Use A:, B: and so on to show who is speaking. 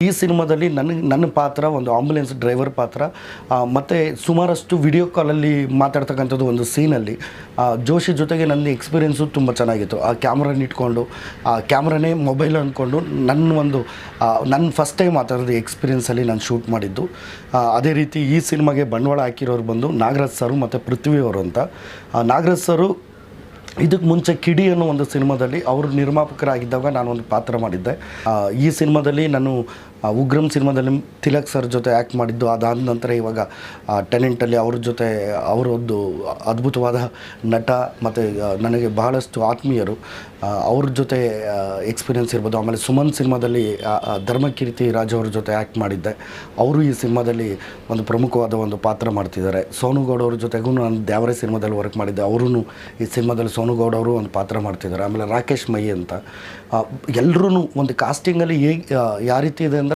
A: ಈ ಸಿನಿಮಾದಲ್ಲಿ ನನ್ನ ಪಾತ್ರ ಒಂದು ಆಂಬುಲೆನ್ಸ್ ಡ್ರೈವರ್ ಪಾತ್ರ ಮತ್ತು ಸುಮಾರಷ್ಟು ವಿಡಿಯೋ ಕಾಲಲ್ಲಿ ಮಾತಾಡ್ತಕ್ಕಂಥದ್ದು ಒಂದು ಸೀನಲ್ಲಿ ಜೋಶಿ ಜೊತೆಗೆ ನನ್ನ ಎಕ್ಸ್ಪೀರಿಯೆನ್ಸು ತುಂಬ ಚೆನ್ನಾಗಿತ್ತು. ಆ ಕ್ಯಾಮ್ರಾನ ಇಟ್ಕೊಂಡು ಆ ಕ್ಯಾಮ್ರಾನೇ ಮೊಬೈಲ್ ಅಂದ್ಕೊಂಡು ನನ್ನ ಫಸ್ಟ್ ಟೈಮ್ ಮಾತಾಡೋದು ಎಕ್ಸ್ಪೀರಿಯೆನ್ಸಲ್ಲಿ ನಾನು ಶೂಟ್ ಮಾಡಿದ್ದು. ಅದೇ ರೀತಿ ಈ ಸಿನಿಮಾಗೆ ಬಂಡವಾಳ ಹಾಕಿರೋರು ಬಂದು ನಾಗರಾಜ್ ಸರು ಮತ್ತು ಪೃಥ್ವಿ ಅವರು ಅಂತ. ನಾಗರಾಜ್ ಸರು ಇದಕ್ಕೆ ಮುಂಚೆ ಕಿಡಿ ಅನ್ನೋ ಒಂದು ಸಿನಿಮಾದಲ್ಲಿ ಅವರು ನಿರ್ಮಾಪಕರಾಗಿದ್ದಾಗ ನಾನು ಒಂದು ಪಾತ್ರ ಮಾಡಿದ್ದೆ. ಈ ಸಿನಿಮಾದಲ್ಲಿ ನಾನು ಉಗ್ರಂ ಸಿನಿಮಾದಲ್ಲಿ ತಿಲಕ್ ಸರ್ ಜೊತೆ ಆ್ಯಕ್ಟ್ ಮಾಡಿದ್ದು. ಅದಾದ ನಂತರ ಇವಾಗ ಟೆನೆಂಟಲ್ಲಿ ಅವ್ರ ಜೊತೆ ಅವರೊಂದು ಅದ್ಭುತವಾದ ನಟ ಮತ್ತು ನನಗೆ ಬಹಳಷ್ಟು ಆತ್ಮೀಯರು, ಅವ್ರ ಜೊತೆ ಎಕ್ಸ್ಪೀರಿಯೆನ್ಸ್ ಇರ್ಬೋದು. ಆಮೇಲೆ ಸುಮನ್ ಸಿನಿಮಾದಲ್ಲಿ ಧರ್ಮಕೀರ್ತಿ ರಾಜ್ ಅವ್ರ ಜೊತೆ ಆ್ಯಕ್ಟ್ ಮಾಡಿದ್ದೆ. ಅವರು ಈ ಸಿನಿಮಾದಲ್ಲಿ ಒಂದು ಪ್ರಮುಖವಾದ ಒಂದು ಪಾತ್ರ ಮಾಡ್ತಿದ್ದಾರೆ. ಸೋನುಗೌಡ ಅವ್ರ ಜೊತೆಗೂ ನಾನು ದ್ಯಾವರೆ ಸಿನಿಮಾದಲ್ಲಿ ವರ್ಕ್ ಮಾಡಿದ್ದೆ. ಅವರೂ ಈ ಸಿನಿಮಾದಲ್ಲಿ ಸೋನುಗೌಡ ಅವರು ಒಂದು ಪಾತ್ರ ಮಾಡ್ತಿದ್ದಾರೆ. ಆಮೇಲೆ ರಾಕೇಶ್ ಮೈ ಅಂತ ಎಲ್ಲರೂ ಒಂದು ಕಾಸ್ಟಿಂಗಲ್ಲಿ ಯಾವ ರೀತಿ ಇದೆ ಅಂದರೆ